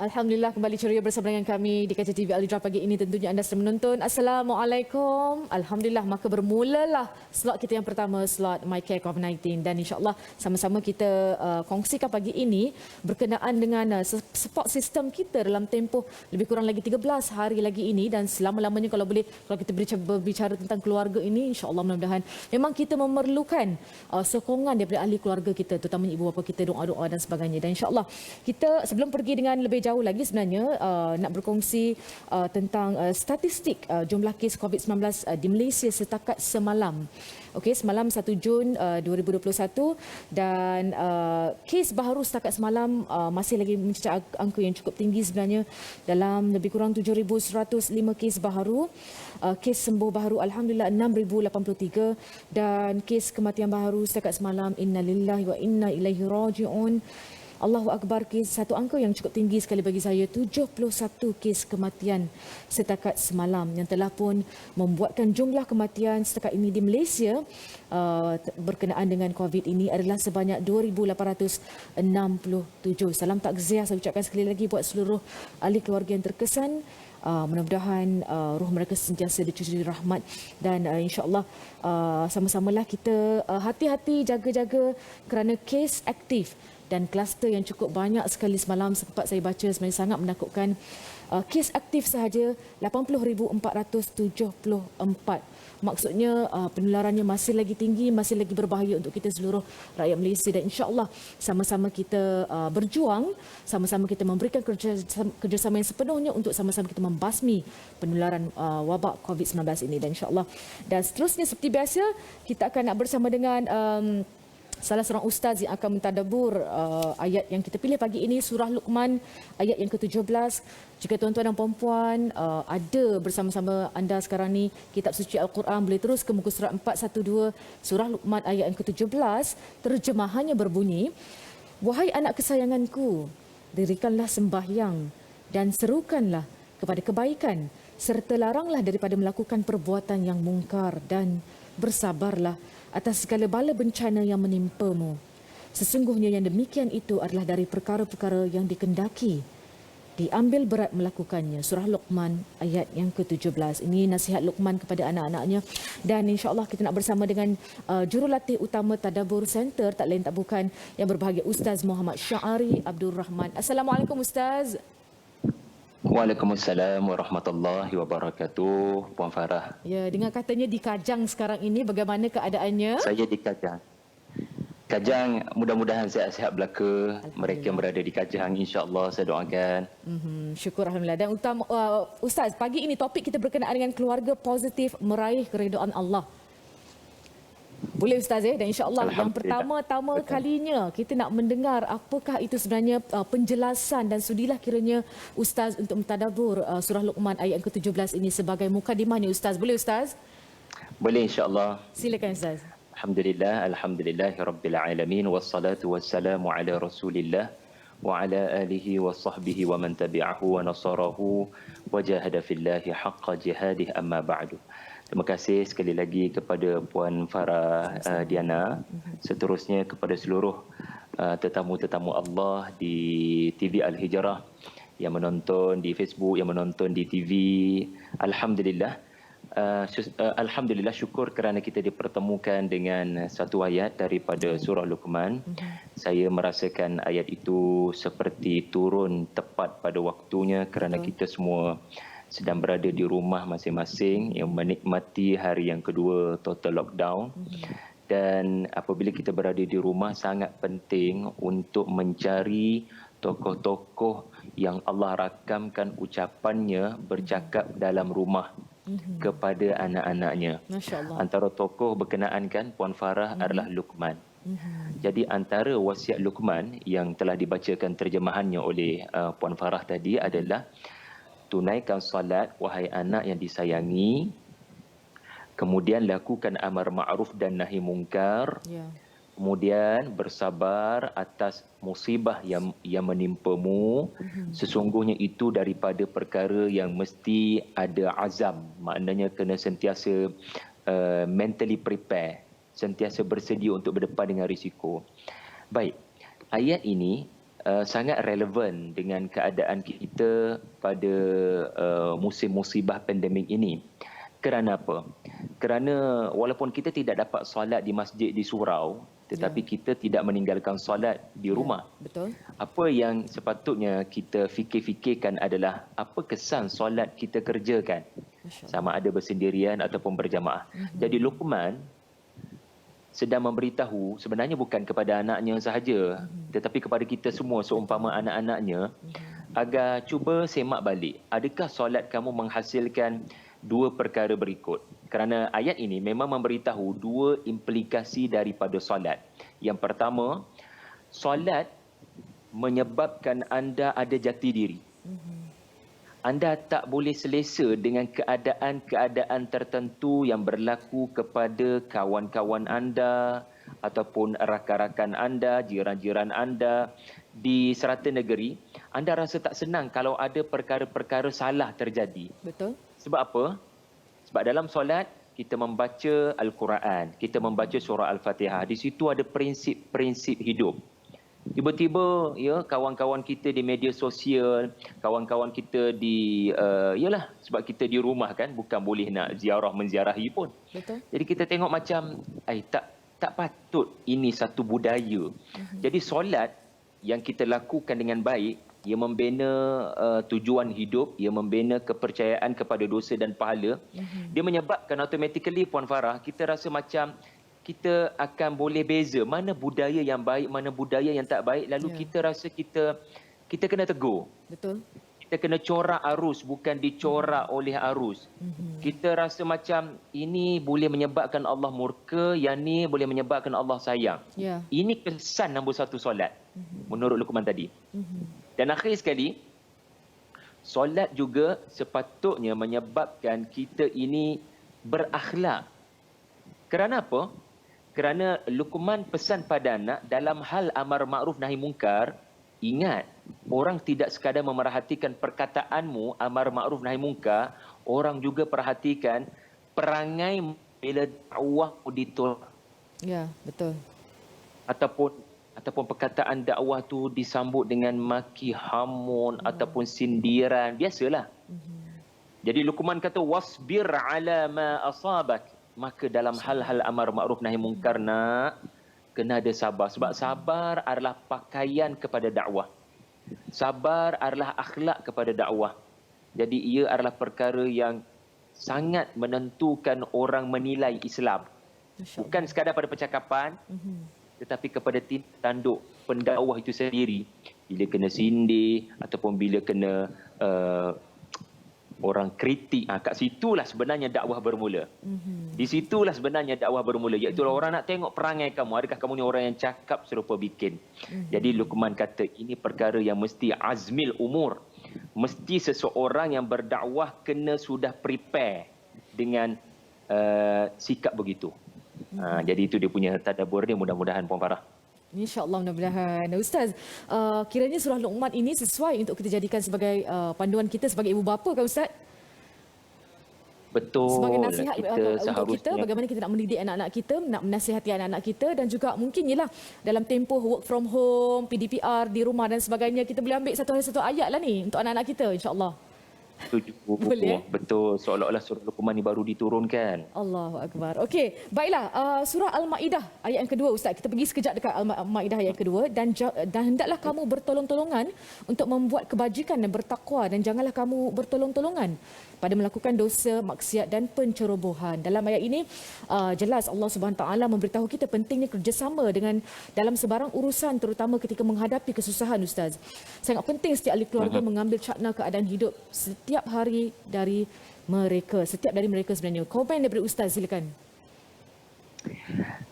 Alhamdulillah kembali ceria bersama dengan kami di Kaca TV Al-Hijrah pagi ini. Tentunya anda sedang menonton. Assalamualaikum. Alhamdulillah, maka bermulalah slot kita yang pertama, slot My Care COVID-19, dan insyaAllah sama-sama kita kongsikan pagi ini berkenaan dengan support system kita dalam tempoh lebih kurang lagi 13 hari lagi ini, dan selama-lamanya kalau boleh, kalau kita berbicara tentang keluarga ini, insyaAllah mudah-mudahan memang kita memerlukan sokongan daripada ahli keluarga kita, terutamanya ibu bapa kita, doa-doa dan sebagainya. Dan insyaAllah kita sebelum pergi dengan lebih jauh lagi sebenarnya nak berkongsi tentang statistik jumlah kes COVID-19 di Malaysia setakat semalam. Okey, semalam 1 Jun 2021, dan kes baharu setakat semalam masih lagi mencecah angka yang cukup tinggi sebenarnya, dalam lebih kurang 7,105 kes baharu. Kes sembuh baharu alhamdulillah 6,083, dan kes kematian baharu setakat semalam innalillahi wa inna ilaihi rajiun. Allahu Akbar, kes satu angka yang cukup tinggi sekali bagi saya, 71 kes kematian setakat semalam, yang telah pun membuatkan jumlah kematian setakat ini di Malaysia berkenaan dengan COVID ini adalah sebanyak 2,867. Salam takziah saya ucapkan sekali lagi buat seluruh ahli keluarga yang terkesan. Mudah-mudahan roh mereka sentiasa dicuci rahmat, dan insya-Allah sama-samalah kita hati-hati, jaga-jaga kerana kes aktif dan kluster yang cukup banyak sekali semalam sempat saya baca, sebenarnya sangat menakutkan. Kes aktif sahaja 80,474. Maksudnya penularannya masih lagi tinggi, masih lagi berbahaya untuk kita seluruh rakyat Malaysia, dan insya-Allah sama-sama kita berjuang, sama-sama kita memberikan kerjasama yang sepenuhnya untuk sama-sama kita membasmi penularan wabak COVID-19 ini. Dan insya-Allah, dan seterusnya seperti biasa kita akan nak bersama dengan salah seorang ustaz yang akan mentadabbur ayat yang kita pilih pagi ini, surah Luqman ayat yang ke-17. Jika tuan-tuan dan puan-puan ada bersama-sama anda sekarang ni kitab suci Al-Quran, boleh terus ke muka surat 412 surah Luqman ayat yang ke-17. Terjemahannya berbunyi, "Wahai anak kesayanganku, dirikanlah sembahyang dan serukanlah kepada kebaikan, serta laranglah daripada melakukan perbuatan yang mungkar, dan bersabarlah atas segala bala bencana yang menimpamu. Sesungguhnya yang demikian itu adalah dari perkara-perkara yang dikendaki. Diambil berat melakukannya." Surah Luqman ayat yang ke-17. Ini nasihat Luqman kepada anak-anaknya. Dan insya-Allah kita nak bersama dengan jurulatih utama Tadabbur Center, tak lain tak bukan yang berbahagia Ustaz Muhammad Syahari Abdul Rahman. Assalamualaikum Ustaz. Waalaikumsalam warahmatullahi wabarakatuh, Puan Farah. Ya, dengar katanya di Kajang sekarang ini, bagaimana keadaannya? Saya di Kajang. Kajang, mudah-mudahan sihat-sihat belaka. Mereka berada di Kajang, insya-Allah saya doakan. Syukur alhamdulillah. Dan Ustaz, pagi ini topik kita berkenaan dengan keluarga positif meraih keridaan Allah. Boleh Ustaz ya? Dan insya-Allah yang pertama-tama kalinya kita nak mendengar apakah itu sebenarnya penjelasan, dan sudilah kiranya Ustaz untuk mentadabbur surah Luqman ayat yang ke-17 ini sebagai mukadimahnya Ustaz. Boleh Ustaz? Boleh, insya-Allah. Silakan Ustaz. Alhamdulillahirabbil alamin, wassalatu wassalamu ala Rasulillah wa ala alihi wa sahbihi wa man tabi'ahu wa nasarahu wa jahada fillahi haqqa jihadih, amma ba'du. Terima kasih sekali lagi kepada Puan Farah Diana. Seterusnya kepada seluruh tetamu-tetamu Allah di TV Al-Hijrah yang menonton di Facebook, yang menonton di TV. Alhamdulillah. Alhamdulillah, syukur kerana kita dipertemukan dengan satu ayat daripada surah Luqman. Saya merasakan ayat itu seperti turun tepat pada waktunya kerana kita semua sedang berada di rumah masing-masing yang menikmati hari yang kedua total lockdown. Dan apabila kita berada di rumah, sangat penting untuk mencari tokoh-tokoh yang Allah rakamkan ucapannya bercakap dalam rumah kepada anak-anaknya. Antara tokoh berkenaan kan Puan Farah adalah Luqman. Jadi antara wasiat Luqman yang telah dibacakan terjemahannya oleh Puan Farah tadi adalah, tunaikan salat wahai anak yang disayangi, kemudian lakukan amar ma'ruf dan nahi mungkar, kemudian bersabar atas musibah yang menimpamu. Sesungguhnya itu daripada perkara yang mesti ada azam, maknanya kena sentiasa mentally prepare, sentiasa bersedia untuk berdepan dengan risiko. Baik, ayat ini sangat relevan dengan keadaan kita pada musim musibah pandemik ini. Kerana apa? Kerana walaupun kita tidak dapat solat di masjid di surau, tetapi kita tidak meninggalkan solat di rumah. Betul. Apa yang sepatutnya kita fikir-fikirkan adalah apa kesan solat kita kerjakan, sama ada bersendirian ataupun berjamaah. Jadi Luqman sedang memberitahu sebenarnya bukan kepada anaknya sahaja, tetapi kepada kita semua seumpama anak-anaknya, agar cuba semak balik. Adakah solat kamu menghasilkan dua perkara berikut? Kerana ayat ini memang memberitahu dua implikasi daripada solat. Yang pertama, solat menyebabkan anda ada jati diri. Anda tak boleh selesa dengan keadaan-keadaan tertentu yang berlaku kepada kawan-kawan anda ataupun rakan-rakan anda, jiran-jiran anda di serata negeri. Anda rasa tak senang kalau ada perkara-perkara salah terjadi. Betul. Sebab apa? Sebab dalam solat kita membaca Al-Quran, kita membaca surah Al-Fatihah. Di situ ada prinsip-prinsip hidup. Tiba-tiba ya kawan-kawan kita di media sosial, kawan-kawan kita di yalah sebab kita di rumah kan, bukan boleh nak menziarahi pun. Betul. Jadi kita tengok macam tak patut, ini satu budaya. Jadi solat yang kita lakukan dengan baik, ia membina tujuan hidup, ia membina kepercayaan kepada dosa dan pahala. Dia menyebabkan automatically Puan Farah kita rasa macam kita akan boleh beza mana budaya yang baik, mana budaya yang tak baik. Lalu kita rasa kita kena tegur. Betul. Kita kena corak arus, bukan dicorak oleh arus. Kita rasa macam ini boleh menyebabkan Allah murka, yang ni boleh menyebabkan Allah sayang. Ini kesan nombor satu solat, menurut Luqman tadi. Dan akhir sekali, solat juga sepatutnya menyebabkan kita ini berakhlak. Kerana apa? Kerana Luqman pesan pada anak dalam hal amar ma'ruf nahi mungkar, ingat, orang tidak sekadar memerhatikan perkataanmu amar ma'ruf nahi mungkar, orang juga perhatikan perangai bila dakwah ditolak. Ya, betul. Ataupun perkataan dakwah tu disambut dengan maki hamun ataupun sindiran, biasalah. Jadi Luqman kata wasbir ala ma asabak. Maka dalam hal-hal amar ma'ruf nahi mungkar nak kena ada sabar. Sebab sabar adalah pakaian kepada dakwah. Sabar adalah akhlak kepada dakwah. Jadi ia adalah perkara yang sangat menentukan orang menilai Islam. Bukan sekadar pada percakapan, tetapi kepada tanduk pendakwah itu sendiri. Bila kena sindir ataupun bila kena orang kritik, kat situlah sebenarnya dakwah bermula. Di situlah sebenarnya dakwah bermula, iaitu orang nak tengok perangai kamu, adakah kamu ni orang yang cakap serupa bikin. Jadi Luqman kata ini perkara yang mesti azmil umur, mesti seseorang yang berdakwah kena sudah prepare dengan sikap begitu. Jadi itu dia punya tadabbur dia, mudah-mudahan Puan Farah. InsyaAllah, mudah-mudahan. Ustaz, kiranya surah Luqman ini sesuai untuk kita jadikan sebagai panduan kita sebagai ibu bapa kan Ustaz? Betul. Sebagai nasihat kita untuk kita, bagaimana kita nak mendidik anak-anak kita, nak menasihati anak-anak kita, dan juga mungkin yelah dalam tempoh work from home, PDPR di rumah dan sebagainya, kita boleh ambil satu hari satu ayat lah ni untuk anak-anak kita, insyaAllah. Boleh. Betul, seolah-olah surah Luqman ni baru diturunkan. Allahu Akbar. Okey, baiklah, surah Al-Maidah ayat yang kedua Ustaz. Kita pergi sekejap dekat Al-Maidah ayat yang kedua, dan hendaklah kamu bertolong-tolongan untuk membuat kebajikan dan bertakwa, dan janganlah kamu bertolong-tolongan pada melakukan dosa, maksiat dan pencerobohan. Dalam ayat ini jelas Allah Subhanahu Taala memberitahu kita pentingnya kerjasama dengan dalam sebarang urusan, terutama ketika menghadapi kesusahan Ustaz. Sangat penting setiap ahli keluarga mengambil cakna keadaan hidup setiap hari dari mereka, sebenarnya. Komen daripada Ustaz, silakan.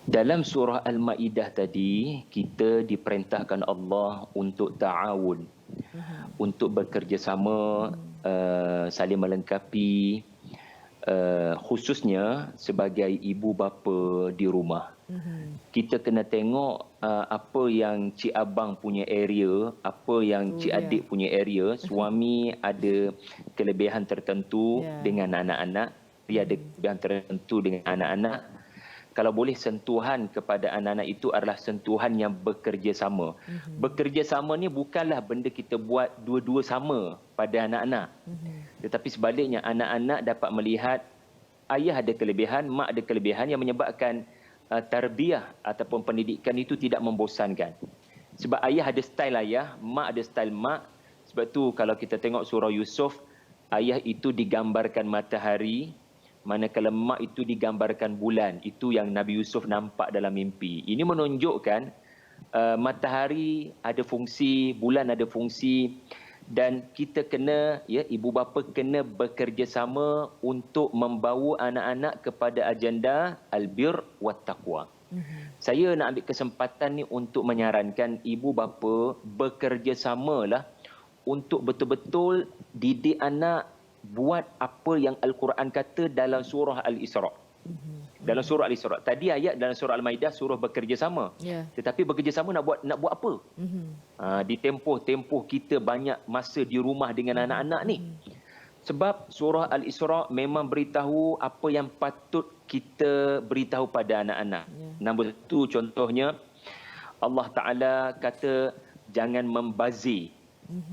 Dalam surah Al-Maidah tadi, kita diperintahkan Allah untuk ta'awun, untuk bekerjasama, saling melengkapi, khususnya sebagai ibu bapa di rumah. Kita kena tengok apa yang cik abang punya area, apa yang cik adik punya area. Suami ada kelebihan tertentu dengan anak-anak, dia ada kelebihan tertentu dengan anak-anak. kalau boleh sentuhan kepada anak-anak itu adalah sentuhan yang bekerjasama. Bekerjasama ni bukanlah benda kita buat dua-dua sama pada anak-anak. Tetapi sebaliknya anak-anak dapat melihat ayah ada kelebihan, mak ada kelebihan yang menyebabkan tarbiyah ataupun pendidikan itu tidak membosankan. Sebab ayah ada style ayah, mak ada style mak. Sebab tu kalau kita tengok surah Yusuf, ayah itu digambarkan matahari, manakala mak itu digambarkan bulan. Itu yang Nabi Yusuf nampak dalam mimpi. Ini menunjukkan matahari ada fungsi, bulan ada fungsi, dan kita kena, ya, ibu bapa kena bekerjasama untuk membawa anak-anak kepada agenda albir wat taqwa. Saya nak ambil kesempatan ni untuk menyarankan ibu bapa bekerjasamalah untuk betul-betul didik anak buat apa yang Al-Quran kata dalam surah Al-Isra. Dalam surah Al-Isra. Tadi ayat dalam surah Al-Maidah suruh bekerjasama. Tetapi bekerjasama nak buat apa? Di tempoh kita banyak masa di rumah dengan anak-anak ni. Sebab surah Al-Isra memang beritahu apa yang patut kita beritahu pada anak-anak. Nombor satu contohnya, Allah Ta'ala kata jangan membazir.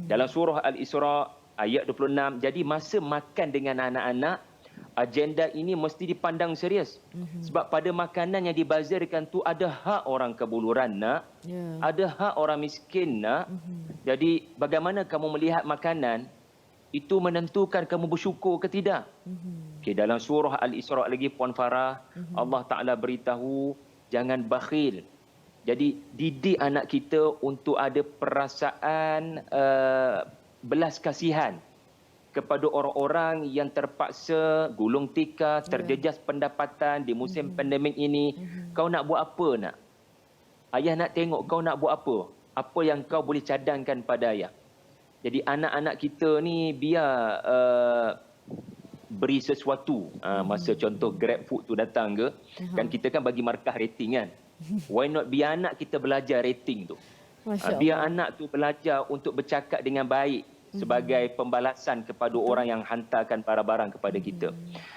Dalam surah Al-Isra ayat 26, jadi masa makan dengan anak-anak, agenda ini mesti dipandang serius. Sebab pada makanan yang dibazirkan tu ada hak orang kebuluran nak, ada hak orang miskin nak. Jadi bagaimana kamu melihat makanan, itu menentukan kamu bersyukur ke tidak. Okay, dalam surah Al-Isra lagi Puan Farah, Allah Ta'ala beritahu jangan bakhil. Jadi didik anak kita untuk ada perasaan belas kasihan kepada orang-orang yang terpaksa gulung tikar, terjejas pendapatan di musim pandemik ini. Kau nak buat apa nak? Ayah nak tengok kau nak buat apa. Apa yang kau boleh cadangkan pada ayah. Jadi anak-anak kita ni biar beri sesuatu. Masa contoh Grab Food tu datang ke, kan kita kan bagi markah rating kan. Why not biar anak kita belajar rating tu. Biar anak tu belajar untuk bercakap dengan baik sebagai pembalasan kepada orang yang hantarkan barang-barang kepada kita.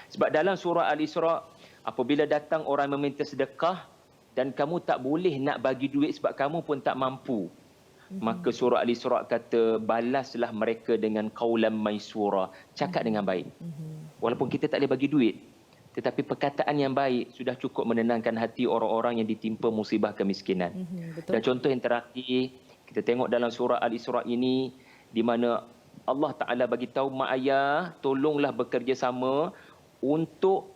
Sebab dalam surah Al-Isra, apabila datang orang meminta sedekah dan kamu tak boleh nak bagi duit sebab kamu pun tak mampu, maka surah Al-Isra kata balaslah mereka dengan qaulan maisura, cakap dengan baik. Walaupun kita tak boleh bagi duit, tetapi perkataan yang baik sudah cukup menenangkan hati orang-orang yang ditimpa musibah kemiskinan. Dan contoh yang terakhir, kita tengok dalam surah Al-Isra ini, di mana Allah Ta'ala bagi tahu mak ayah, tolonglah bekerjasama untuk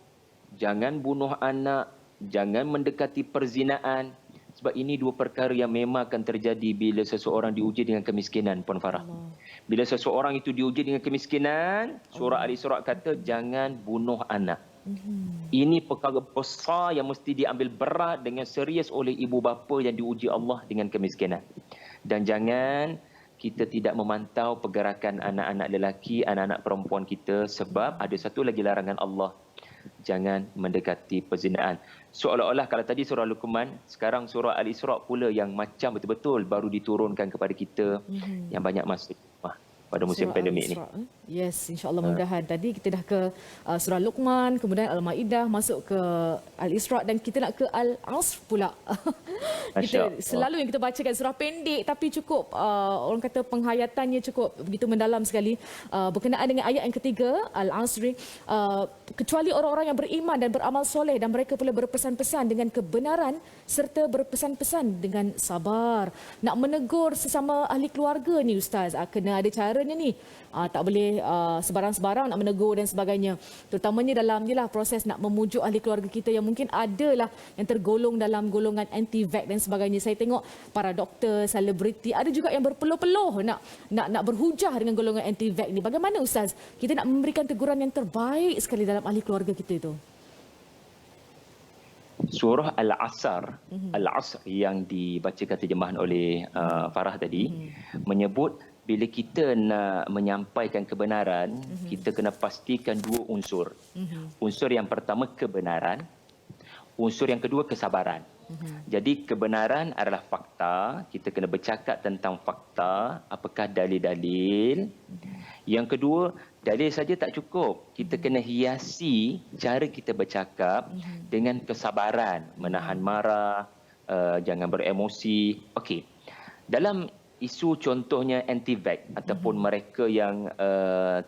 jangan bunuh anak, jangan mendekati perzinaan. Sebab ini dua perkara yang memang akan terjadi bila seseorang diuji dengan kemiskinan, Puan Farah. Bila seseorang itu diuji dengan kemiskinan, surah Al-Isra kata jangan bunuh anak. Ini perkara besar yang mesti diambil berat dengan serius oleh ibu bapa yang diuji Allah dengan kemiskinan. Dan jangan kita tidak memantau pergerakan anak-anak lelaki, anak-anak perempuan kita, sebab ada satu lagi larangan Allah. Jangan mendekati perzinaan. Seolah-olah kalau tadi surah Luqman, sekarang surah Al-Isra pula yang macam betul-betul baru diturunkan kepada kita yang banyak masuk pada musim pandemik ini. Yes, insya-Allah mudah-mudahan. Tadi kita dah ke surah Luqman, kemudian Al-Maidah, masuk ke Al-Isra dan kita nak ke Al-Asr pula. Kita selalu yang kita bacakan surah pendek tapi cukup orang kata penghayatannya cukup begitu mendalam sekali. Berkenaan dengan ayat yang ketiga, Al-Asr, kecuali orang-orang yang beriman dan beramal soleh dan mereka pula berpesan-pesan dengan kebenaran serta berpesan-pesan dengan sabar. Nak menegur sesama ahli keluarga ni ustaz, kena ada caranya ni. Tak boleh sebarang-sebarang nak menegur dan sebagainya. Terutamanya dalam proses nak memujuk ahli keluarga kita yang mungkin adalah yang tergolong dalam golongan anti-vax dan sebagainya. Saya tengok para doktor, selebriti, ada juga yang berpeluh-peluh nak berhujah dengan golongan anti-vax ni. Bagaimana ustaz kita nak memberikan teguran yang terbaik sekali dalam ahli keluarga kita itu? Surah Al-Asr, Al-Asr yang dibacakan terjemahan oleh Farah tadi menyebut bila kita nak menyampaikan kebenaran, kita kena pastikan dua unsur. Unsur yang pertama kebenaran, unsur yang kedua kesabaran. Jadi kebenaran adalah fakta, kita kena bercakap tentang fakta, apakah dalil-dalil. Yang kedua, Dalil saja tak cukup. Kita kena hiasi cara kita bercakap dengan kesabaran, menahan marah, jangan beremosi. Okey. Dalam isu contohnya anti-vax ataupun mereka yang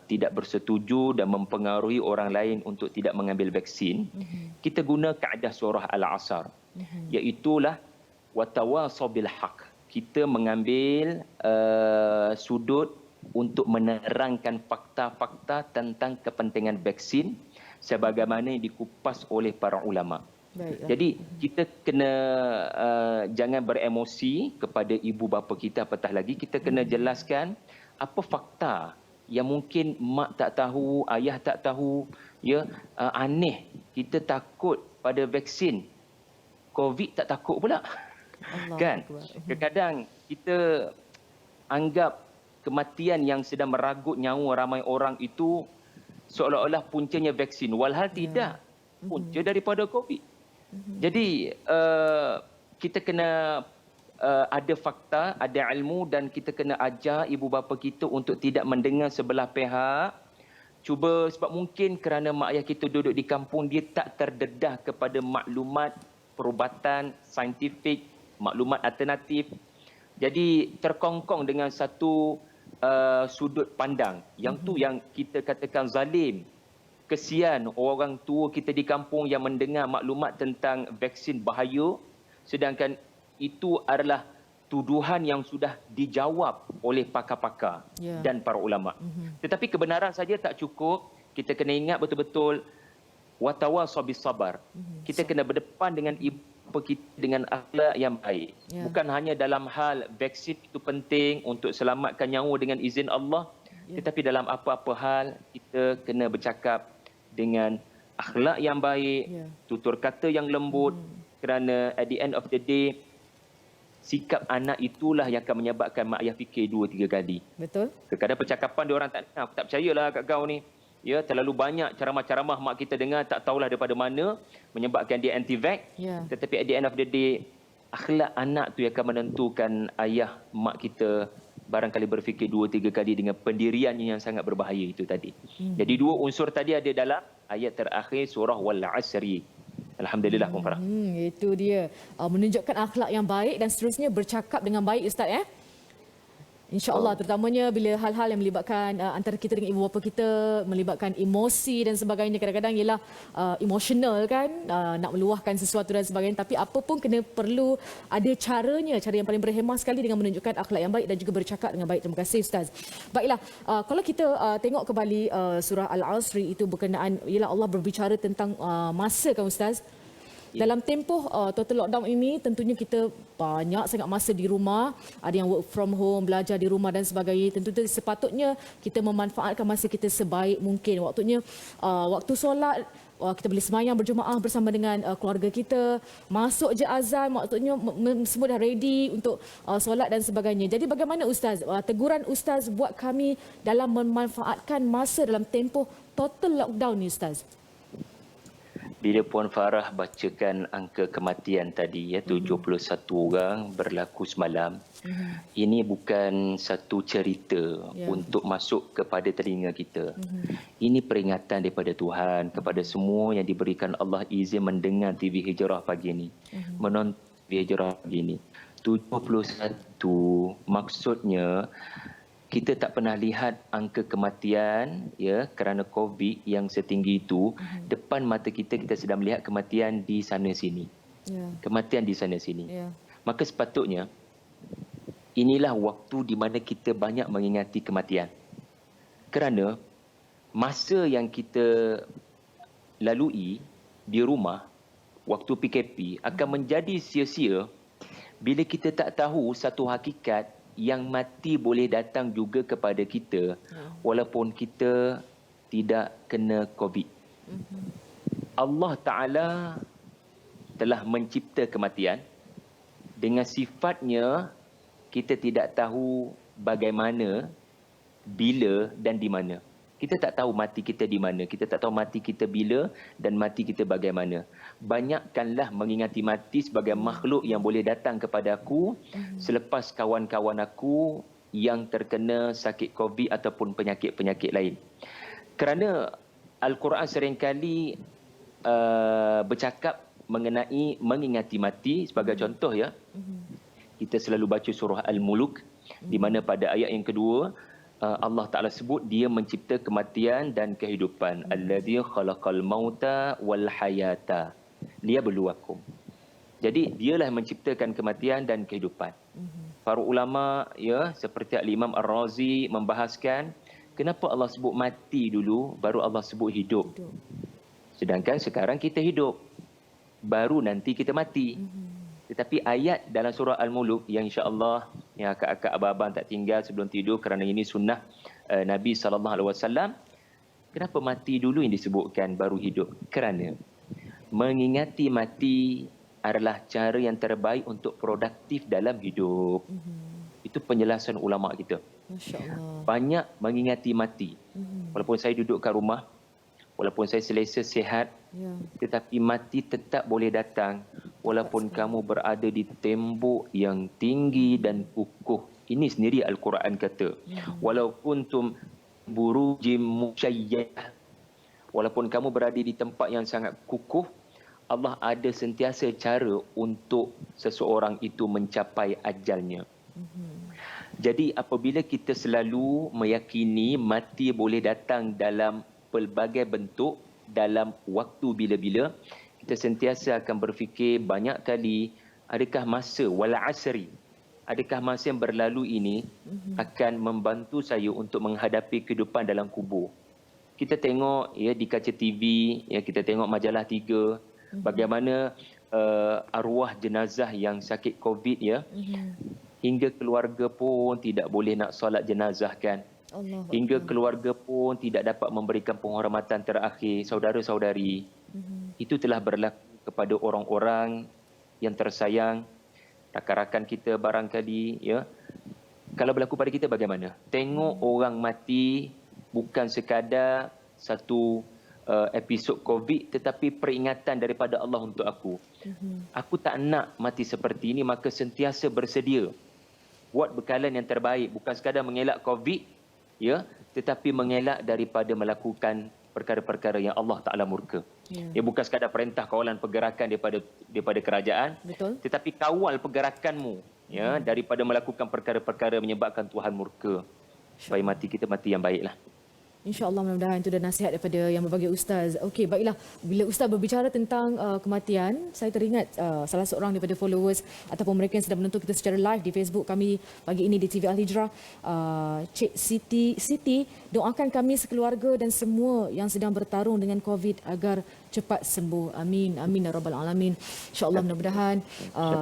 tidak bersetuju dan mempengaruhi orang lain untuk tidak mengambil vaksin, kita guna kaedah surah Al-Asr, iaitulah watawasaw bil haq. Kita mengambil sudut untuk menerangkan fakta-fakta tentang kepentingan vaksin sebagaimana yang dikupas oleh para ulama. Baiklah. Jadi kita kena jangan beremosi kepada ibu bapa kita, apatah lagi kita kena jelaskan apa fakta yang mungkin mak tak tahu, ayah tak tahu, ya, aneh, kita takut pada vaksin. COVID tak takut pula. Allah Kan? Akbar. Kadang-kadang kita anggap kematian yang sedang meragut nyawa ramai orang itu seolah-olah puncanya vaksin. Walhal tidak. Punca daripada COVID. Jadi kita kena ada fakta, ada ilmu dan kita kena ajar ibu bapa kita untuk tidak mendengar sebelah pihak. Cuba sebab mungkin kerana mak ayah kita duduk di kampung, dia tak terdedah kepada maklumat perubatan saintifik, maklumat alternatif. Jadi terkongkong dengan satu sudut pandang. Yang tu yang kita katakan zalim. Kesian orang tua kita di kampung yang mendengar maklumat tentang vaksin bahaya, sedangkan itu adalah tuduhan yang sudah dijawab oleh pakar-pakar dan para ulama. Tetapi kebenaran saja tak cukup. Kita kena ingat betul-betul watawasaw bis sabar. Kita kena berdepan dengan ibu kita dengan akhlak yang baik. Bukan hanya dalam hal vaksin itu penting untuk selamatkan nyawa dengan izin Allah, tetapi dalam apa-apa hal kita kena bercakap dengan akhlak yang baik, tutur kata yang lembut, kerana at the end of the day sikap anak itulah yang akan menyebabkan mak ayah fikir 2-3 kali. Betul. Kadang-kadang percakapan dia orang tak, aku tak percayalah kat kau ni. Ya, terlalu banyak ceramah-ceramah mak kita dengar, tak tahulah daripada mana menyebabkan dia anti-vax. Tetapi at the end of the day, akhlak anak tu yang akan menentukan ayah mak kita barangkali berfikir 2-3 kali dengan pendiriannya yang sangat berbahaya itu tadi. Jadi dua unsur tadi ada dalam ayat terakhir surah Wal Asri. Alhamdulillah, Puan Farah. Itu dia. Menunjukkan akhlak yang baik dan seterusnya bercakap dengan baik, Ustaz, InsyaAllah, terutamanya bila hal-hal yang melibatkan antara kita dengan ibu bapa kita, melibatkan emosi dan sebagainya. Kadang-kadang ialah emosional kan, nak meluahkan sesuatu dan sebagainya. Tapi apa pun kena perlu ada caranya, cara yang paling berhemah sekali dengan menunjukkan akhlak yang baik dan juga bercakap dengan baik. Terima kasih, Ustaz. Baiklah, kalau kita tengok kembali surah Al-Asri itu berkenaan, ialah Allah berbicara tentang masa kan, Ustaz? Dalam tempoh total lockdown ini, tentunya kita banyak sangat masa di rumah, ada yang work from home, belajar di rumah dan sebagainya. Tentu sepatutnya kita memanfaatkan masa kita sebaik mungkin. Waktunya waktu solat, kita boleh semayang berjemaah bersama dengan keluarga kita. Masuk je azan, maksudnya semua dah ready untuk solat dan sebagainya. Jadi bagaimana, Ustaz? Teguran Ustaz buat kami dalam memanfaatkan masa dalam tempoh total lockdown ni, Ustaz. Bila Puan Farah bacakan angka kematian tadi, 71 orang berlaku semalam, ini bukan satu cerita untuk masuk kepada telinga kita. Ini peringatan daripada Tuhan kepada semua yang diberikan Allah izin mendengar TV Hijrah pagi ini, menonton TV Hijrah pagi ini. 71 maksudnya kita tak pernah lihat angka kematian kerana COVID yang setinggi itu. Depan mata kita, kita sedang melihat kematian di sana sini. Kematian di sana sini. Maka sepatutnya inilah waktu di mana kita banyak mengingati kematian. Kerana masa yang kita lalui di rumah waktu PKP akan menjadi sia-sia bila kita tak tahu satu hakikat yang mati boleh datang juga kepada kita walaupun kita tidak kena COVID. Allah Ta'ala telah mencipta kematian dengan sifatnya. Kita tidak tahu bagaimana, bila dan di mana. Kita tak tahu mati kita di mana. Kita tak tahu mati kita bila dan mati kita bagaimana. Banyakkanlah mengingati mati sebagai makhluk yang boleh datang kepada aku selepas kawan-kawan aku yang terkena sakit COVID ataupun penyakit-penyakit lain. Kerana Al-Quran seringkali bercakap mengenai mengingati mati. Sebagai contoh ya, kita selalu baca surah Al-Muluk, di mana pada ayat yang kedua Allah Ta'ala sebut dia mencipta kematian dan kehidupan. Alladzi khalaqal mauta wal hayata liyabluwakum. Jadi dialah yang menciptakan kematian dan kehidupan. Para ulama ya seperti Al-Imam Ar-Razi membahaskan kenapa Allah sebut mati dulu baru Allah sebut hidup. Sedangkan sekarang kita hidup, baru nanti kita mati. Tetapi ayat dalam surah Al-Muluk yang insya-Allah yang akak-akak abang-abang tak tinggal sebelum tidur kerana ini sunnah Nabi SAW. Kenapa mati dulu yang disebutkan baru hidup? Kerana mengingati mati adalah cara yang terbaik untuk produktif dalam hidup. Itu penjelasan ulama kita. Masya-Allah. Banyak mengingati mati. Walaupun saya duduk kat rumah, walaupun saya selesa sihat, tetapi mati tetap boleh datang walaupun kamu berada di tembok yang tinggi dan kukuh. Ini sendiri Al-Quran kata. Walau kuntum burujim musyayyah. Walaupun kamu berada di tempat yang sangat kukuh, Allah ada sentiasa cara untuk seseorang itu mencapai ajalnya. Jadi apabila kita selalu meyakini mati boleh datang dalam pelbagai bentuk dalam waktu bila-bila, kita sentiasa akan berfikir banyak kali, adakah masa wal asri, adakah masa yang berlalu ini akan membantu saya untuk menghadapi kehidupan dalam kubur. Kita tengok ya di kaca TV, ya kita tengok majalah 3, bagaimana arwah jenazah yang sakit COVID ya, hingga keluarga pun tidak boleh nak solat jenazah kan. Hingga keluarga pun tidak dapat memberikan penghormatan terakhir saudara-saudari. Itu telah berlaku kepada orang-orang yang tersayang, rakan-rakan kita barangkali ya. Kalau berlaku pada kita bagaimana? Tengok orang mati bukan sekadar satu episod COVID, tetapi peringatan daripada Allah untuk aku. Aku tak nak mati seperti ini, maka sentiasa bersedia buat bekalan yang terbaik, bukan sekadar mengelak COVID ya, tetapi mengelak daripada melakukan perkara-perkara yang Allah Ta'ala murka. Ya, bukan sekadar perintah kawalan pergerakan daripada kerajaan, betul, tetapi kawal pergerakanmu ya daripada melakukan perkara-perkara menyebabkan Tuhan murka. Supaya mati kita mati yang baiklah. InsyaAllah, mudah-mudahan itu dah nasihat daripada yang berbagai ustaz. Okey, baiklah. Bila ustaz berbicara tentang kematian, saya teringat salah seorang daripada followers ataupun mereka yang sedang menonton kita secara live di Facebook kami pagi ini di TV Al-Hijrah, Cik Siti, doakan kami sekeluarga dan semua yang sedang bertarung dengan COVID agar cepat sembuh. Amin. Amin ya rabbal alamin. InsyaAllah, mudah-mudahan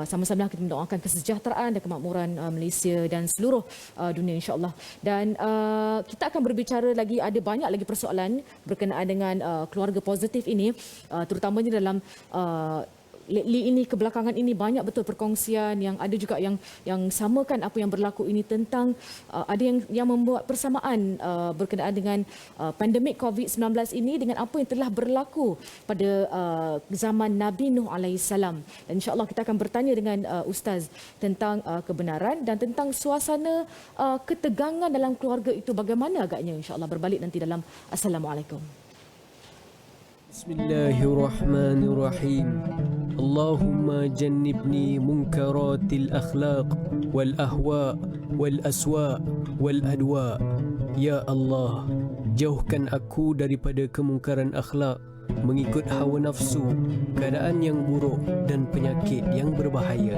sama-sama kita mendoakan kesejahteraan dan kemakmuran Malaysia dan seluruh dunia insyaAllah. Dan kita akan berbicara lagi, ada banyak lagi persoalan berkenaan dengan keluarga positif ini, terutamanya dalam lately ini, kebelakangan ini banyak betul perkongsian yang ada juga yang samakan apa yang berlaku ini tentang ada yang membuat persamaan berkenaan dengan pandemik COVID-19 ini dengan apa yang telah berlaku pada zaman Nabi Nuh alaihissalam. Dan insya-Allah kita akan bertanya dengan ustaz tentang kebenaran dan tentang suasana ketegangan dalam keluarga itu bagaimana agaknya, insya-Allah berbalik nanti dalam Assalamualaikum. Bismillahirrahmanirrahim. Allahumma jannibni munkaratil akhlaq wal ahwa wal aswa wal adwa. Ya Allah, jauhkan aku daripada kemungkaran akhlak, mengikut hawa nafsu, keadaan yang buruk dan penyakit yang berbahaya.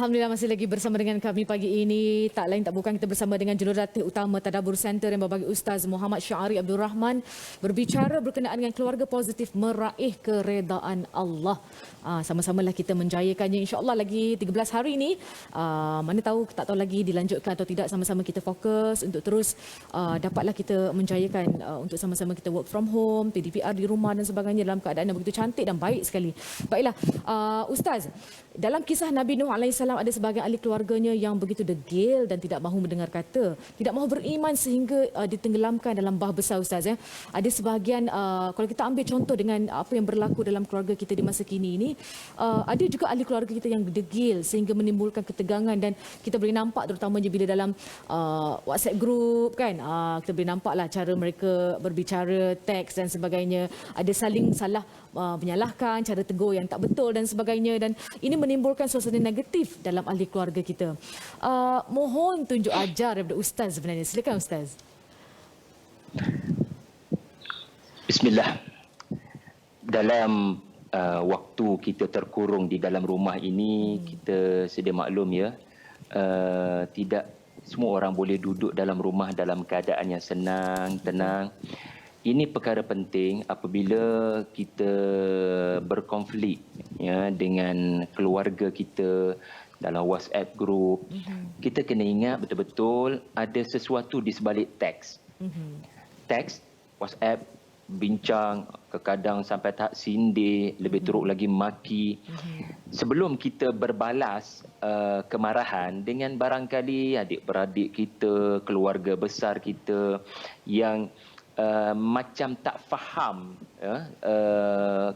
Alhamdulillah masih lagi bersama dengan kami pagi ini. Tak lain tak bukan kita bersama dengan Jurulatih Utama Tadabbur Center yang berbagi Ustaz Muhammad Syahari Abdul Rahman berbicara berkenaan dengan keluarga positif meraih keredaan Allah. Sama-samalah kita menjayakannya insya-Allah lagi 13 hari ini. Mana tahu tak tahu lagi dilanjutkan atau tidak, sama-sama kita fokus untuk terus dapatlah kita menjayakan untuk sama-sama kita work from home, PDPR di rumah dan sebagainya dalam keadaan yang begitu cantik dan baik sekali. Baiklah, Ustaz, dalam kisah Nabi Nuh alaihissalam ada sebahagian ahli keluarganya yang begitu degil dan tidak mahu mendengar kata, tidak mahu beriman sehingga ditenggelamkan dalam bah besar, Ustaz. Ada sebahagian, kalau kita ambil contoh dengan apa yang berlaku dalam keluarga kita di masa kini ini, ada juga ahli keluarga kita yang degil sehingga menimbulkan ketegangan, dan kita boleh nampak terutamanya bila dalam WhatsApp group kan, kita boleh nampaklah cara mereka berbicara, teks dan sebagainya, ada saling salah menyalahkan, cara tegur yang tak betul dan sebagainya, dan ini menimbulkan suasana negatif dalam ahli keluarga kita. Mohon tunjuk ajar daripada Ustaz sebenarnya. Silakan Ustaz. Bismillah. Dalam waktu kita terkurung di dalam rumah ini, kita sedia maklum ya, tidak semua orang boleh duduk dalam rumah dalam keadaan yang senang, tenang. Ini perkara penting apabila kita berkonflik ya dengan keluarga kita dalam WhatsApp group. Kita kena ingat betul-betul ada sesuatu di sebalik teks. Teks, WhatsApp, bincang, kadang sampai tahap sindir, lebih teruk lagi maki. Sebelum kita berbalas kemarahan dengan barangkali adik-beradik kita, keluarga besar kita yang macam tak faham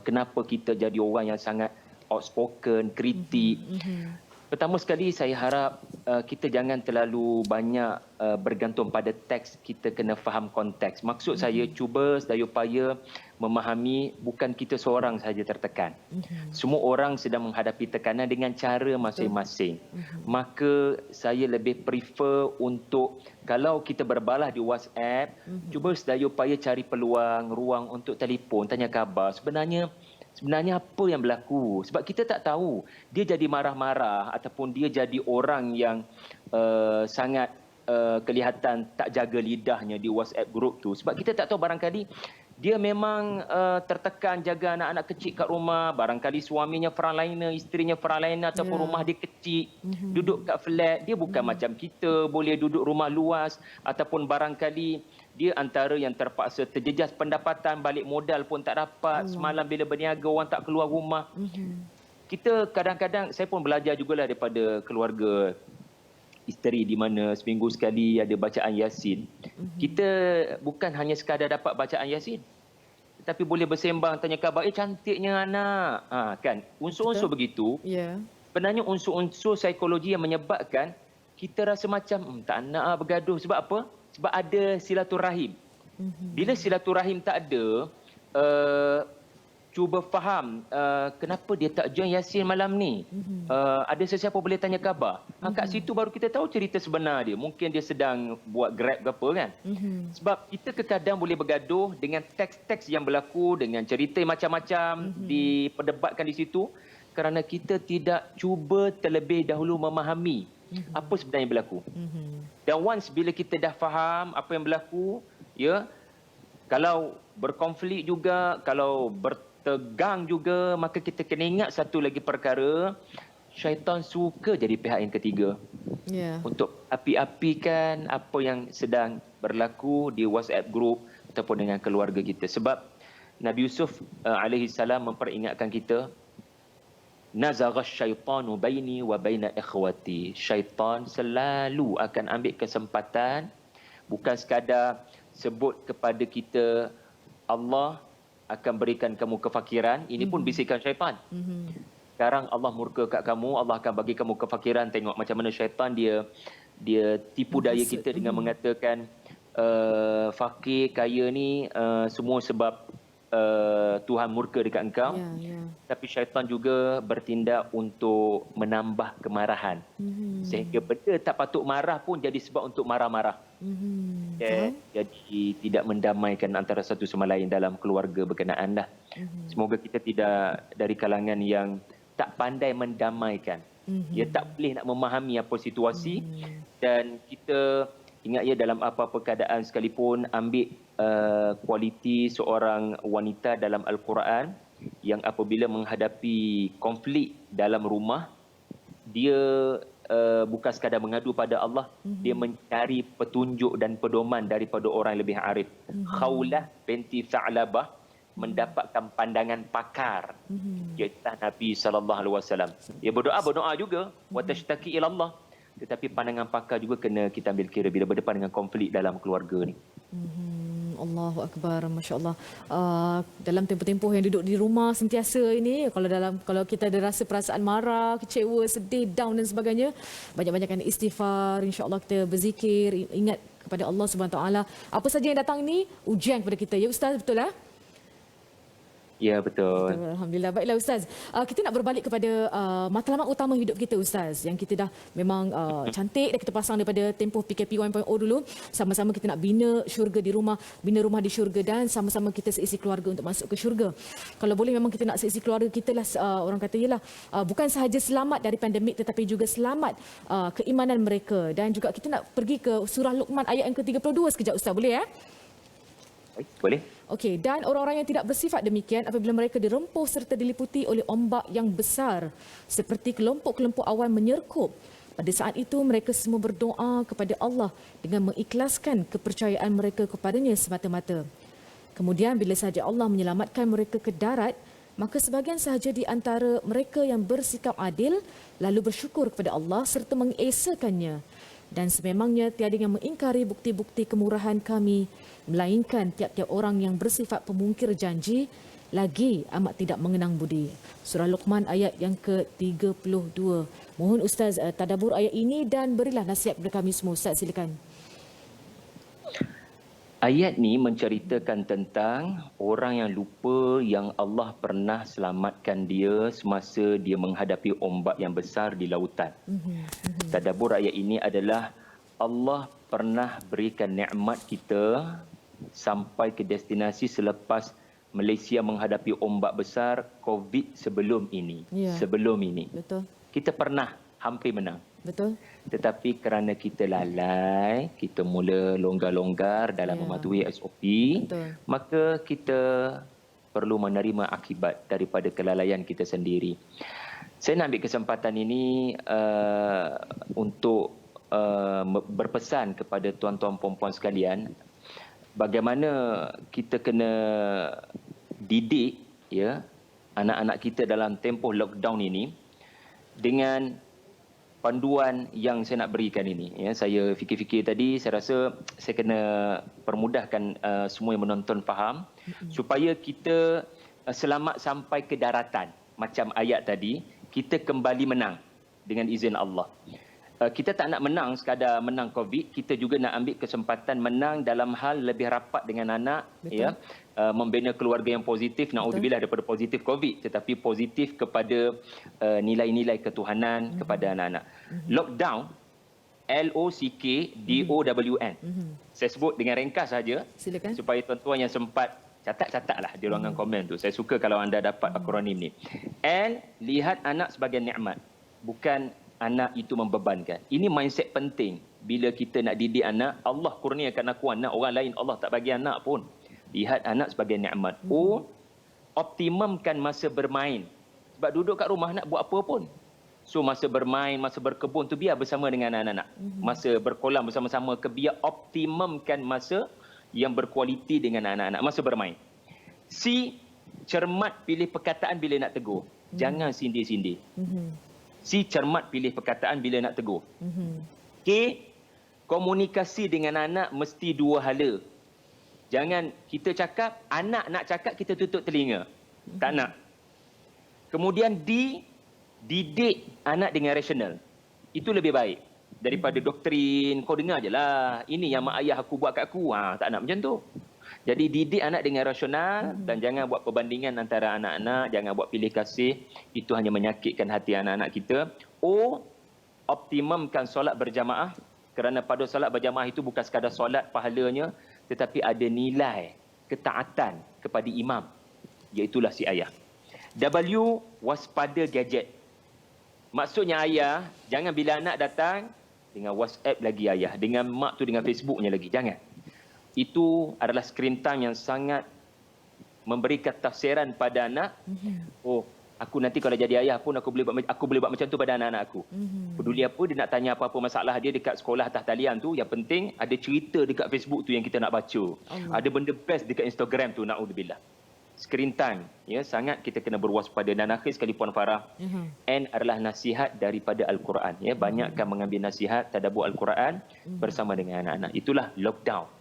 kenapa kita jadi orang yang sangat outspoken, kritik. Pertama sekali saya harap kita jangan terlalu banyak bergantung pada teks, kita kena faham konteks. Maksud saya cuba sedaya upaya memahami bukan kita seorang sahaja tertekan. Semua orang sedang menghadapi tekanan dengan cara masing-masing. Maka saya lebih prefer untuk kalau kita berbalah di WhatsApp, cuba sedaya upaya cari peluang, ruang untuk telefon, tanya khabar. Sebenarnya apa yang berlaku, sebab kita tak tahu dia jadi marah-marah ataupun dia jadi orang yang sangat kelihatan tak jaga lidahnya di WhatsApp group tu, sebab kita tak tahu barangkali dia memang tertekan jaga anak-anak kecil kat rumah, barangkali suaminya frontliner, isterinya frontliner, ataupun rumah dia kecil, duduk kat flat, dia bukan macam kita boleh duduk rumah luas, ataupun barangkali dia antara yang terpaksa terjejas pendapatan, balik modal pun tak dapat, semalam bila berniaga orang tak keluar rumah. Kita kadang-kadang, saya pun belajar jugalah daripada keluarga isteri di mana seminggu sekali ada bacaan Yasin. Kita bukan hanya sekadar dapat bacaan Yasin, tapi boleh bersembang, tanya khabar, cantiknya anak. Kan, unsur-unsur begitu. Sebenarnya unsur-unsur psikologi yang menyebabkan kita rasa macam tak nak bergaduh. Sebab apa? Sebab ada silaturahim. Bila silaturahim tak ada, cuba faham kenapa dia tak join Yasin malam ni. Ada sesiapa boleh tanya khabar. Kat situ baru kita tahu cerita sebenar dia. Mungkin dia sedang buat Grab ke apa kan. Sebab kita kadang boleh bergaduh dengan teks-teks yang berlaku, dengan cerita macam-macam diperdebatkan di situ, kerana kita tidak cuba terlebih dahulu memahami apa sebenarnya berlaku. Dan once bila kita dah faham apa yang berlaku, ya, kalau berkonflik juga, kalau bertegang juga, maka kita kena ingat satu lagi perkara, syaitan suka jadi pihak yang ketiga. Untuk api-apikan apa yang sedang berlaku di WhatsApp group ataupun dengan keluarga kita. Sebab Nabi Yusuf alaihi salam memperingatkan kita, nazagha syaitanu baini wa baina ikhwati. Syaitan selalu akan ambil kesempatan, bukan sekadar sebut kepada kita Allah akan berikan kamu kefakiran, ini pun bisikan syaitan. Sekarang Allah murka kat kamu, Allah akan bagi kamu kefakiran. Tengok macam mana syaitan dia tipu daya kita dengan mengatakan fakir, kaya ni semua sebab Tuhan murka dekat engkau. Tapi syaitan juga bertindak untuk menambah kemarahan. Sehingga benda tak patut marah pun jadi sebab untuk marah-marah. Jadi tidak mendamaikan antara satu sama lain dalam keluarga berkenaan lah. Semoga kita tidak dari kalangan yang tak pandai mendamaikan. Ya, tak boleh nak memahami apa situasi. Dan kita ingat ya, dalam apa-apa keadaan sekalipun, ambil kualiti seorang wanita dalam Al-Quran yang apabila menghadapi konflik dalam rumah, dia bukan sekadar mengadu pada Allah, dia mencari petunjuk dan pedoman daripada orang yang lebih arif. Khawlah binti Tha'labah mendapatkan pandangan pakar, iaitu Nabi SAW. Dia berdoa juga, wa tashtaki ila Allah. Tetapi pandangan pakar juga kena kita ambil kira bila berdepan dengan konflik dalam keluarga ni. Allahu Akbar, Masya Allah. Dalam tempoh-tempoh yang duduk di rumah sentiasa ini, kalau kita ada rasa perasaan marah, kecewa, sedih, down dan sebagainya, banyak-banyakkan istighfar, insya-Allah kita berzikir, ingat kepada Allah Subhanahu Wa Taala. Apa saja yang datang ni ujian kepada kita. Ya Ustaz, betul lah? Ya, betul. Alhamdulillah. Baiklah Ustaz, kita nak berbalik kepada matlamat utama hidup kita Ustaz, yang kita dah memang cantik dah kita pasang daripada tempoh PKP 1.0 dulu. Sama-sama kita nak bina syurga di rumah, bina rumah di syurga, dan sama-sama kita seisi keluarga untuk masuk ke syurga. Kalau boleh memang kita nak seisi keluarga kita lah, orang kata ialah bukan sahaja selamat dari pandemik tetapi juga selamat keimanan mereka. Dan juga kita nak pergi ke surah Luqman ayat yang ke-32 sekejap Ustaz, boleh ya? Baik, boleh. Okey, dan orang-orang yang tidak bersifat demikian apabila mereka dirempuh serta diliputi oleh ombak yang besar seperti kelompok-kelompok awan menyerkup. Pada saat itu mereka semua berdoa kepada Allah dengan mengikhlaskan kepercayaan mereka kepadanya semata-mata. Kemudian bila sahaja Allah menyelamatkan mereka ke darat, maka sebahagian sahaja di antara mereka yang bersikap adil lalu bersyukur kepada Allah serta mengesakannya. Dan sememangnya tiada yang mengingkari bukti-bukti kemurahan kami, melainkan tiap-tiap orang yang bersifat pemungkir janji, lagi amat tidak mengenang budi. Surah Luqman ayat yang ke-32. Mohon Ustaz tadabbur ayat ini dan berilah nasihat kepada kami semua. Ustaz, silakan. Ayat ni menceritakan tentang orang yang lupa yang Allah pernah selamatkan dia semasa dia menghadapi ombak yang besar di lautan. Tadabbur ayat ini adalah Allah pernah berikan nikmat kita sampai ke destinasi selepas Malaysia menghadapi ombak besar COVID sebelum ini. Ya. Sebelum ini. Betul. Kita pernah hampir menang. Betul. Tetapi kerana kita lalai, kita mula longgar-longgar dalam mematuhi SOP, Betul. maka kita perlu menerima akibat daripada kelalaian kita sendiri. Saya nak ambil kesempatan ini untuk berpesan kepada tuan-tuan puan-puan sekalian, bagaimana kita kena didik ya anak-anak kita dalam tempoh lockdown ini dengan panduan yang saya nak berikan ini. Ya, saya fikir-fikir tadi, saya rasa saya kena permudahkan semua yang menonton faham supaya kita selamat sampai ke daratan. Macam ayat tadi, kita kembali menang dengan izin Allah. Kita tak nak menang sekadar menang COVID, kita juga nak ambil kesempatan menang dalam hal lebih rapat dengan anak. Betul. Ya, membina keluarga yang positif, na'udzubillah daripada positif COVID, tetapi positif kepada nilai-nilai ketuhanan kepada anak-anak. Lockdown, LOCKDOWN. Saya sebut dengan ringkas saja supaya tuan-tuan yang sempat catat-catatlah di ruangan komen tu. Saya suka kalau anda dapat akronim ni. L, lihat anak sebagai nikmat, bukan anak itu membebankan. Ini mindset penting. Bila kita nak didik anak, Allah kurniakan aku anak, orang lain Allah tak bagi anak pun. Lihat anak sebagai nikmat. O, optimumkan masa bermain. Sebab duduk kat rumah nak buat apa pun. So masa bermain, masa berkebun tu biar bersama dengan anak-anak. Masa berkolam bersama-sama, biar optimumkan masa yang berkualiti dengan anak-anak. Masa bermain. C, cermat pilih perkataan bila nak tegur. Jangan sindir-sindir. C, cermat pilih perkataan bila nak tegur. K, komunikasi dengan anak mesti dua hala. Jangan kita cakap, anak nak cakap kita tutup telinga. Tak nak. Kemudian D, didik anak dengan rasional. Itu lebih baik daripada doktrin. Kau dengar je lah, ini yang mak ayah aku buat kat aku. Tak nak macam tu. Jadi didik anak dengan rasional dan jangan buat perbandingan antara anak-anak, jangan buat pilih kasih. Itu hanya menyakitkan hati anak-anak kita. O, optimumkan solat berjamaah, kerana pada solat berjamaah itu bukan sekadar solat pahalanya, tetapi ada nilai ketaatan kepada imam, iaitulah si ayah. W, waspada gadget. Maksudnya ayah, jangan bila anak datang dengan WhatsApp lagi ayah, dengan mak tu dengan Facebooknya lagi, jangan. Itu adalah screen time yang sangat memberikan tafsiran pada anak. Oh, aku nanti kalau jadi ayah pun aku boleh buat macam tu pada anak-anak aku. Peduli apa dia nak tanya apa-apa masalah dia dekat sekolah atas talian tu, yang penting ada cerita dekat Facebook tu yang kita nak baca. Ada benda best dekat Instagram tu, naudzubillah. Screen time ya, sangat kita kena berwaspada. Dan akhir sekali Puan Farah, N adalah nasihat daripada Al-Quran ya. Banyakkan mengambil nasihat tadabbur Al-Quran bersama dengan anak-anak. Itulah lockdown.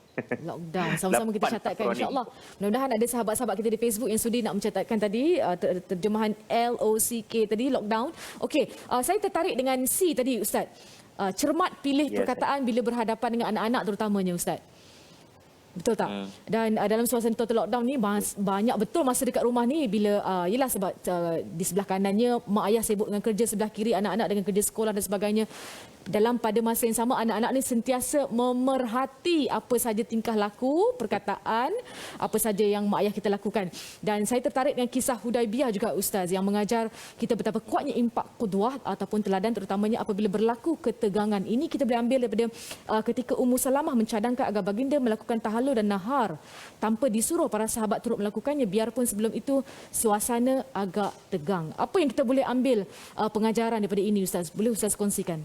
Lockdown. Sama-sama kita catatkan, insya-Allah. Mudah-mudahan ada sahabat-sahabat kita di Facebook yang sudi nak mencatatkan tadi terjemahan LOCK tadi, lockdown. Okey, saya tertarik dengan C tadi Ustaz. Cermat pilih perkataan bila berhadapan dengan anak-anak terutamanya Ustaz. Betul tak? Dan dalam suasana total lockdown ni banyak betul masa dekat rumah ni bila yelah sebab di sebelah kanannya mak ayah sibuk dengan kerja, sebelah kiri anak-anak dengan kerja sekolah dan sebagainya. Dalam pada masa yang sama anak-anak ni sentiasa memerhati apa saja tingkah laku, perkataan, apa saja yang mak ayah kita lakukan. Dan saya tertarik dengan kisah Hudaibiyah juga Ustaz yang mengajar kita betapa kuatnya impak qudwah ataupun teladan terutamanya apabila berlaku ketegangan. Ini kita boleh ambil daripada ketika Ummu Salamah mencadangkan agar baginda melakukan tahallul dan nahar tanpa disuruh para sahabat turut melakukannya biarpun sebelum itu suasana agak tegang. Apa yang kita boleh ambil pengajaran daripada ini Ustaz? Boleh Ustaz kongsikan?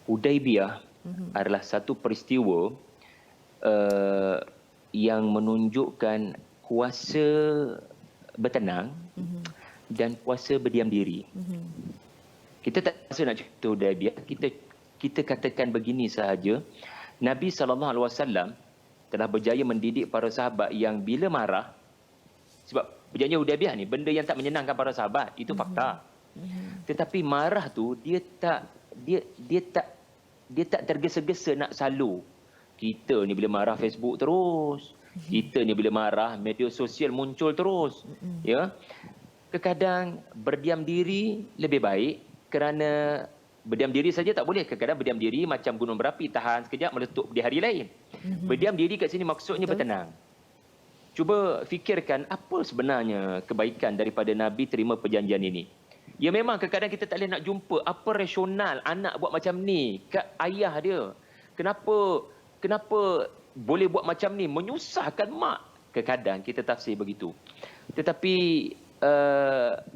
Hudaibiyah adalah satu peristiwa yang menunjukkan kuasa bertenang dan kuasa berdiam diri. Kita tak rasa nak cerita Hudaibiyah, kita katakan begini sahaja. Nabi SAW telah berjaya mendidik para sahabat yang bila marah, sebab perjanjian Hudaibiyah ni benda yang tak menyenangkan para sahabat, itu fakta. Tetapi marah tu dia tak tergesa-gesa nak salur. Kita ni bila marah Facebook terus. Kita ni bila marah media sosial muncul terus. Ya. Kadang berdiam diri lebih baik kerana berdiam diri saja tak boleh. Kadang berdiam diri macam gunung berapi, tahan sekejap meletup di hari lain. Berdiam diri kat sini maksudnya bertenang. Cuba fikirkan apa sebenarnya kebaikan daripada Nabi terima perjanjian ini. Ya memang kadang-kadang kita tak boleh nak jumpa apa rasional anak buat macam ni kat ayah dia. Kenapa boleh buat macam ni, menyusahkan mak. Kadang-kadang kita tafsir begitu. Tetapi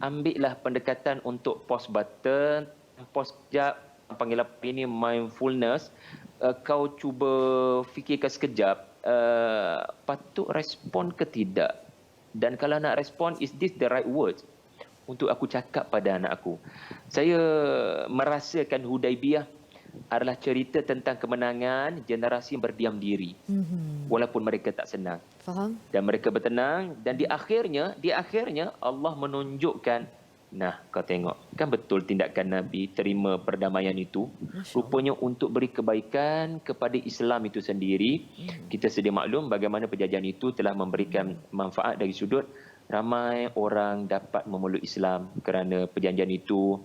ambillah pendekatan untuk pause button, pause sekejap, panggil apa ini mindfulness. Kau cuba fikirkan sekejap, patut respon ke tidak? Dan kalau nak respon, is this the right word untuk aku cakap pada anak aku? Saya merasakan Hudaibiyah adalah cerita tentang kemenangan generasi yang berdiam diri. Walaupun mereka tak senang. Faham? Dan mereka bertenang, dan di akhirnya Allah menunjukkan, nah kau tengok, kan betul tindakan Nabi terima perdamaian itu. Rupanya untuk beri kebaikan kepada Islam itu sendiri. Kita sedia maklum bagaimana perjanjian itu telah memberikan manfaat dari sudut ramai orang dapat memeluk Islam kerana perjanjian itu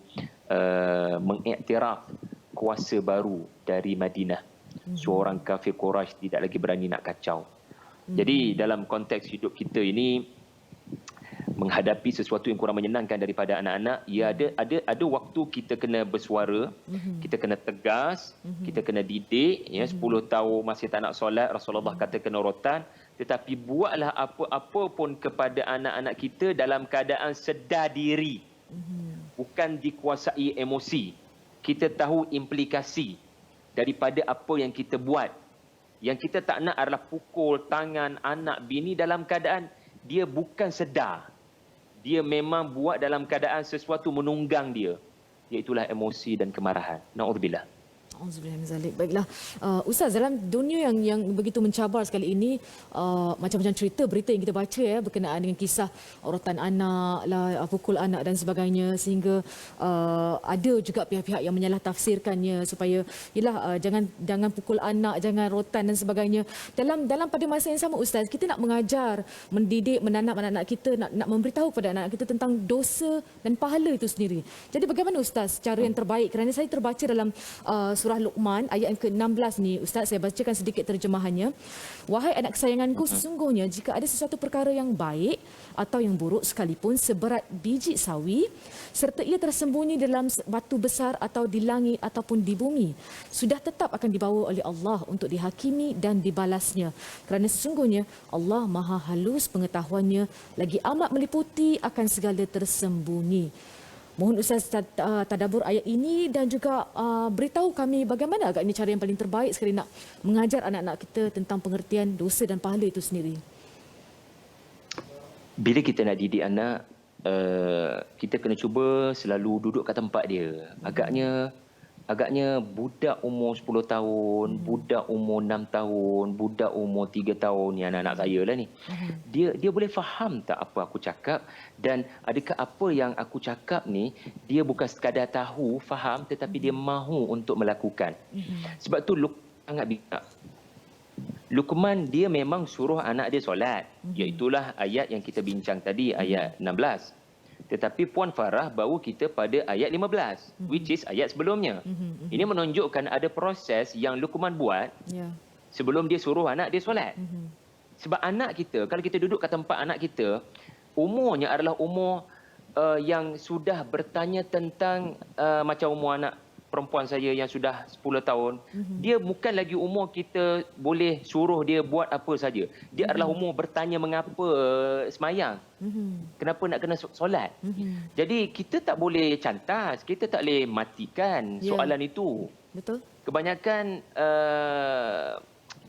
mengiktiraf kuasa baru dari Madinah. Seorang kafir Quraisy tidak lagi berani nak kacau. Jadi dalam konteks hidup kita ini, menghadapi sesuatu yang kurang menyenangkan daripada anak-anak, ya ada waktu kita kena bersuara, kita kena tegas, kita kena didik. Ya, 10 tahun masih tak nak solat, Rasulullah kata kena rotan. Tetapi buatlah apa-apa pun kepada anak-anak kita dalam keadaan sedar diri. Bukan dikuasai emosi. Kita tahu implikasi daripada apa yang kita buat. Yang kita tak nak adalah pukul tangan anak bini dalam keadaan dia bukan sedar. Dia memang buat dalam keadaan sesuatu menunggang dia. Iaitulah emosi dan kemarahan. Na'udzubillah. Baiklah, Ustaz, dalam dunia yang begitu mencabar sekali ini, macam-macam cerita, berita yang kita baca ya berkenaan dengan kisah rotan anak lah, pukul anak dan sebagainya, sehingga ada juga pihak-pihak yang menyalah tafsirkannya supaya yalah jangan pukul anak, jangan rotan dan sebagainya. Dalam pada masa yang sama Ustaz, kita nak mengajar, mendidik, menanam anak-anak kita, nak memberitahu kepada anak-anak kita tentang dosa dan pahala itu sendiri. Jadi bagaimana Ustaz cara yang terbaik? Kerana saya terbaca dalam surah surah Luqman ayat yang ke-16 ni Ustaz, saya bacakan sedikit terjemahannya. Wahai anak kesayanganku, sesungguhnya jika ada sesuatu perkara yang baik atau yang buruk sekalipun seberat biji sawi serta ia tersembunyi dalam batu besar atau di langit ataupun di bumi, sudah tetap akan dibawa oleh Allah untuk dihakimi dan dibalasnya, kerana sesungguhnya Allah Maha halus pengetahuannya, lagi amat meliputi akan segala tersembunyi. Mohon Ustaz tadabbur ayat ini dan juga beritahu kami bagaimana agaknya cara yang paling terbaik sekali nak mengajar anak-anak kita tentang pengertian dosa dan pahala itu sendiri. Bila kita nak didik anak, kita kena cuba selalu duduk kat tempat dia. Agaknya budak umur 10 tahun, budak umur 6 tahun, budak umur 3 tahun ni, anak-anak saya lah ni. Dia boleh faham tak apa aku cakap, dan adakah apa yang aku cakap ni dia bukan sekadar tahu, faham, tetapi dia mahu untuk melakukan. Sebab tu sangat bijak. Luqman dia memang suruh anak dia solat. Iaitulah ayat yang kita bincang tadi, ayat 16. Tetapi Puan Farah bawa kita pada ayat 15, which is ayat sebelumnya. Ini menunjukkan ada proses yang Luqman buat sebelum dia suruh anak dia solat. Sebab anak kita, kalau kita duduk kat tempat anak kita, umurnya adalah umur yang sudah bertanya tentang macam umur anak perempuan saya yang sudah 10 tahun. Dia bukan lagi umur kita boleh suruh dia buat apa saja. Dia adalah umur bertanya mengapa semayang. Kenapa nak kena solat. Jadi kita tak boleh cantas, kita tak boleh matikan soalan itu. Betul. Kebanyakan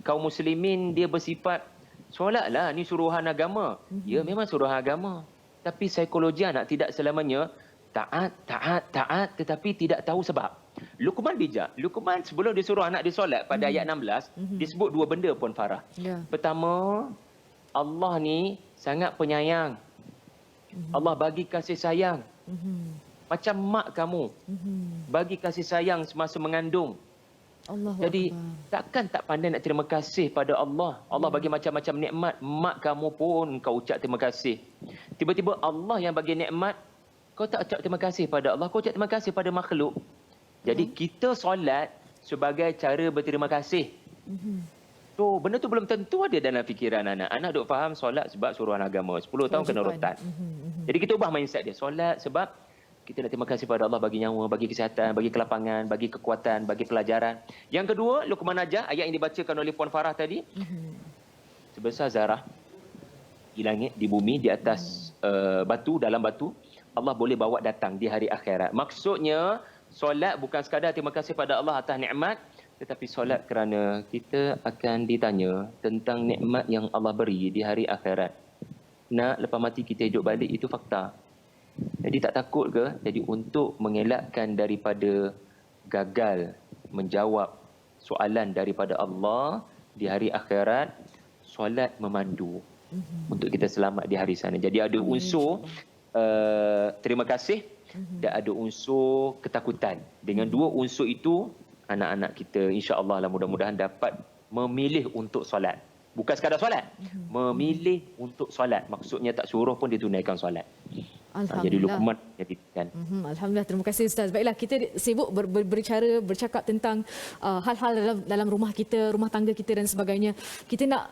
kaum muslimin dia bersifat solatlah, ni suruhan agama. Ya, memang suruhan agama. Tapi psikologi anak tidak selamanya taat, tetapi tidak tahu sebab. Luqman bijak. Luqman sebelum dia suruh anak dia solat pada ayat 16, dia sebut dua benda Puan Farah. Pertama, Allah ni sangat penyayang. Allah bagi kasih sayang. Macam mak kamu bagi kasih sayang semasa mengandung. Jadi takkan tak pandai nak terima kasih pada Allah. Allah bagi macam-macam nikmat, mak kamu pun kau ucap terima kasih. Tiba-tiba Allah yang bagi nikmat, kau tak ucap terima kasih pada Allah, kau ucap terima kasih pada makhluk. Jadi kita solat sebagai cara berterima kasih. So benda tu belum tentu ada dalam fikiran anak. Anak duk faham solat sebab suruhan agama. 10 tahun kena rotan. Jadi kita ubah mindset dia. Solat sebab kita nak terima kasih pada Allah bagi nyawa, bagi kesihatan, bagi kelapangan, bagi kekuatan, bagi pelajaran. Yang kedua, Luqman ajar ayat yang dibacakan oleh Puan Farah tadi. Sebesar zarah di langit, di bumi, di atas batu, dalam batu, Allah boleh bawa datang di hari akhirat. Maksudnya solat bukan sekadar terima kasih pada Allah atas nikmat, tetapi solat kerana kita akan ditanya tentang nikmat yang Allah beri di hari akhirat. Nak lepas mati kita hidup balik, itu fakta. Jadi tak takut ke? Jadi untuk mengelakkan daripada gagal menjawab soalan daripada Allah di hari akhirat, solat memandu untuk kita selamat di hari sana. Jadi ada unsur terima kasih dan ada unsur ketakutan. Dengan dua unsur itu, anak-anak kita insya-Allah lah mudah-mudahan dapat memilih untuk solat. Bukan sekadar solat, memilih untuk solat. Maksudnya tak suruh pun dia tunaikan solat. Jadi Luqman jadikan. Alhamdulillah, terima kasih Ustaz. Baiklah, kita sibuk bercakap tentang hal-hal dalam rumah kita, rumah tangga kita dan sebagainya. Kita nak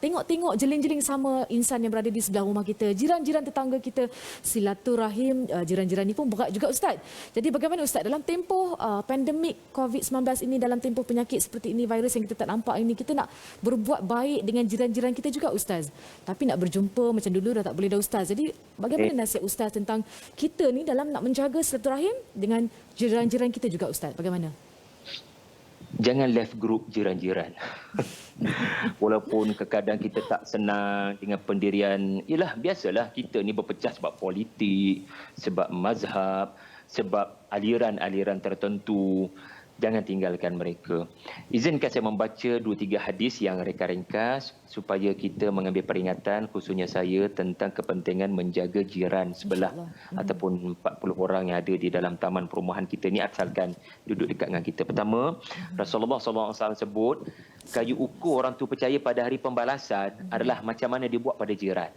tengok-tengok jeling-jeling sama insan yang berada di sebelah rumah kita, jiran-jiran tetangga kita, silaturahim jiran-jiran ni pun berat juga Ustaz. Jadi bagaimana Ustaz dalam tempoh pandemik COVID-19 ini, dalam tempoh penyakit seperti ini, virus yang kita tak nampak ini, kita nak berbuat baik dengan jiran-jiran kita juga Ustaz. Tapi nak berjumpa macam dulu dah tak boleh dah Ustaz. Jadi bagaimana nasihat Ustaz tentang kita ni dalam nak menjaga silaturahim dengan jiran-jiran kita juga Ustaz? Bagaimana? Jangan left group jiran-jiran. Walaupun kadang kita tak senang dengan pendirian, ialah biasalah kita ni berpecah sebab politik, sebab mazhab, sebab aliran-aliran tertentu. Jangan tinggalkan mereka. Izinkan saya membaca 2-3 hadis yang reka-ringkas supaya kita mengambil peringatan, khususnya saya, tentang kepentingan menjaga jiran sebelah ataupun 40 orang yang ada di dalam taman perumahan kita ni, asalkan duduk dekat dengan kita. Pertama, Rasulullah SAW sebut kayu ukur orang tu percaya pada hari pembalasan adalah macam mana dia buat pada jiran.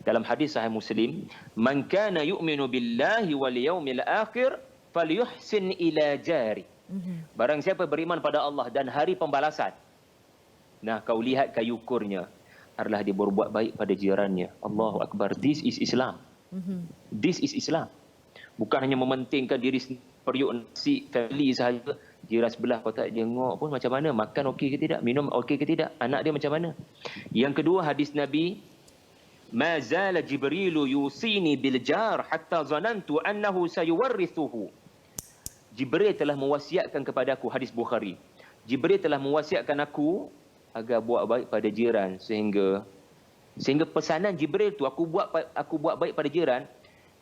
Dalam hadis Sahih Muslim, man kana yu'minu billahi wal yawmil akhir falyuhsin ila jari. Barang siapa beriman pada Allah dan hari pembalasan, nah kau lihat kayu ukurnya adalah dia berbuat baik pada jirannya. Allahu Akbar. This is Islam. This is Islam. Bukan hanya mementingkan diri sendiri, periuk nasi family sahaja. Jiran sebelah kau tak jenguk pun macam mana? Makan okey ke tidak? Minum okey ke tidak? Anak dia macam mana? Yang kedua, hadis Nabi, ma zala Jibrilu yusini bil jar hatta zanantu annahu sayuwarrithuhu. Jibril telah mewasiatkan kepadaku, hadis Bukhari. Jibril telah mewasiatkan aku agar buat baik pada jiran sehingga pesanan Jibril tu aku buat baik pada jiran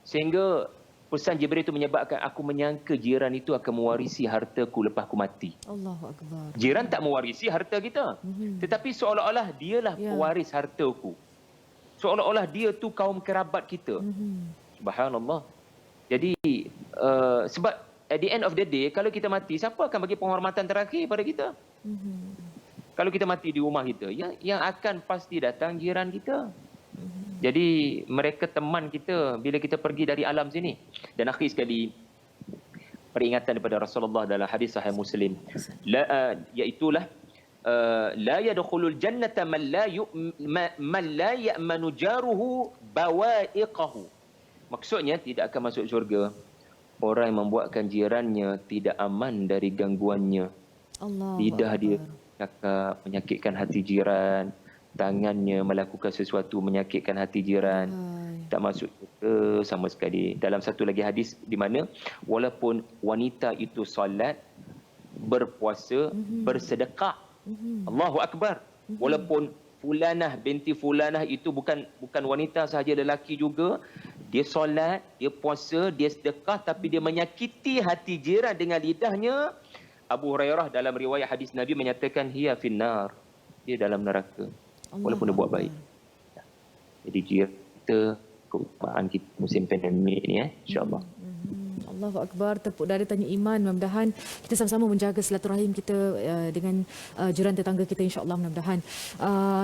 sehingga pesan Jibril itu menyebabkan aku menyangka jiran itu akan mewarisi hartaku lepas aku mati. Allahu Akbar. Jiran tak mewarisi harta kita. Tetapi seolah-olah dialah pewaris hartaku. Seolah-olah dia tu kaum kerabat kita. Subhanallah. Jadi, sebab at the end of the day, kalau kita mati, siapa akan bagi penghormatan terakhir pada kita? Kalau kita mati di rumah kita, yang akan pasti datang jiran kita. Jadi mereka teman kita bila kita pergi dari alam sini. Dan akhir sekali, peringatan daripada Rasulullah dalam hadis Sahih Muslim, iaitulah la yadkhulul jannata man la ya'manu jaruhu bawa'iqahu. Maksudnya tidak akan masuk syurga orang yang membuatkan jirannya tidak aman dari gangguannya. Lidah dia cakap menyakitkan hati jiran, tangannya melakukan sesuatu menyakitkan hati jiran, tak masuk syurga sama sekali. Dalam satu lagi hadis di mana walaupun wanita itu solat, berpuasa, bersedekah, Allahu Akbar, walaupun fulanah binti fulanah itu bukan wanita sahaja, lelaki juga, dia solat, dia puasa, dia sedekah, tapi dia menyakiti hati jiran dengan lidahnya. Abu Hurairah dalam riwayat hadis Nabi menyatakan hiya finnar, dia dalam neraka walaupun dia buat baik. Jadi kita keutamaan kita musim pandemik ni, insya-Allah. Allahu Akbar. Tepuk dada tanya iman. Mudah-mudahan kita sama-sama menjaga silaturahim kita dengan jiran tetangga kita, insya-Allah. Mudah-mudahan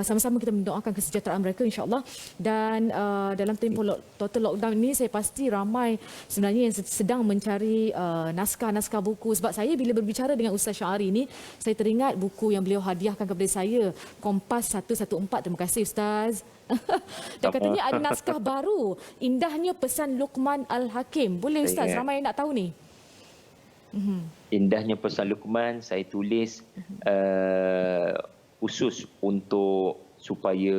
sama-sama kita mendoakan kesejahteraan mereka, insya-Allah. Dan dalam tempoh total lockdown ini, saya pasti ramai sebenarnya yang sedang mencari naskah-naskah buku. Sebab saya bila berbicara dengan Ustaz Syahari ini, saya teringat buku yang beliau hadiahkan kepada saya, Kompas 114. Terima kasih Ustaz. Dan katanya ada naskah baru, Indahnya Pesan Luqman Al-Hakim. Boleh Ustaz, ramai yang nak tahu ni. Indahnya Pesan Luqman saya tulis khusus untuk supaya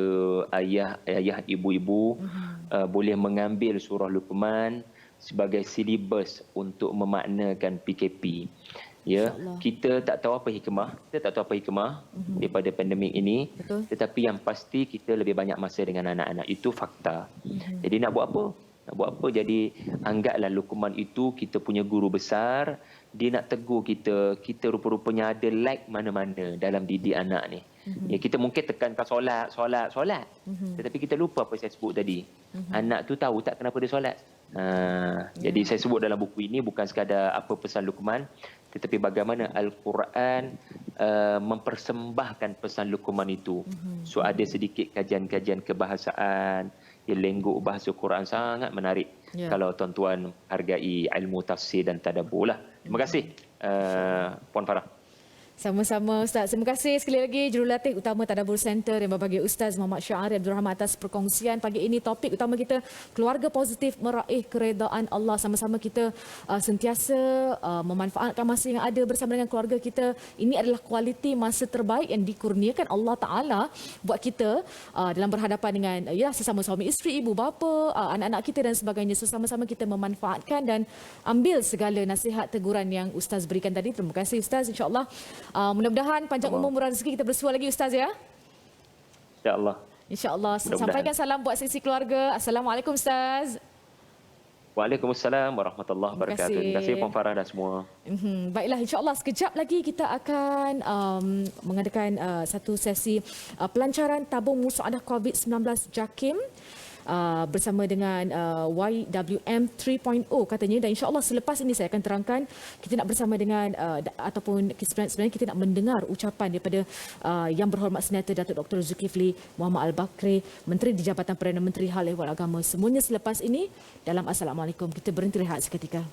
ayah ibu-ibu boleh mengambil surah Luqman sebagai silibus untuk memaknakan PKP. Ya, kita tak tahu apa hikmah, daripada pandemik ini. Betul. Tetapi yang pasti kita lebih banyak masa dengan anak-anak, itu fakta. Jadi nak buat apa? Jadi anggaplah Luqman itu kita punya guru besar, dia nak tegur kita rupa-rupanya ada like mana-mana dalam didik anak ni. Ya, kita mungkin tekankan solat. Tetapi kita lupa apa saya sebut tadi. Anak tu tahu tak kenapa dia solat. Jadi saya sebut dalam buku ini bukan sekadar apa pesan Luqman, tetapi bagaimana Al-Quran mempersembahkan pesan Luqman itu. So ada sedikit kajian-kajian kebahasaan, lenggok bahasa Quran sangat menarik. Kalau tuan-tuan hargai ilmu tafsir dan tadabbur lah. Terima kasih Puan Farah. Sama-sama Ustaz. Terima kasih sekali lagi Jurulatih Utama Tadabbur Center yang berbahagia Ustaz Muhammad Syahari Abdul Rahman atas perkongsian pagi ini. Topik utama kita, keluarga positif meraih keredaan Allah. Sama-sama kita sentiasa memanfaatkan masa yang ada bersama dengan keluarga kita. Ini adalah kualiti masa terbaik yang dikurniakan Allah Ta'ala buat kita dalam berhadapan dengan sesama suami isteri, ibu bapa, anak-anak kita dan sebagainya. So sama-sama kita memanfaatkan dan ambil segala nasihat teguran yang Ustaz berikan tadi. Terima kasih Ustaz. InsyaAllah mudah-mudahan panjang umur murah rezeki, kita bersua lagi Ustaz ya. InsyaAllah. InsyaAllah. Sampaikan salam buat sisi keluarga. Assalamualaikum Ustaz. Waalaikumsalam warahmatullahi wabarakatuh. Terima kasih Puan Farah dan semua. Baiklah, insyaAllah sekejap lagi kita akan mengadakan satu sesi pelancaran tabung musuadah COVID-19 JAKIM bersama dengan YWM 3.0 katanya, dan insyaAllah selepas ini saya akan terangkan kita nak bersama dengan ataupun sebenarnya kita nak mendengar ucapan daripada Yang Berhormat Senator Datuk Dr. Zulkifli Muhammad Al-Bakri, Menteri di Jabatan Perdana Menteri Hal Ehwal Agama. Semuanya selepas ini dalam Assalamualaikum. Kita berhenti rehat seketika.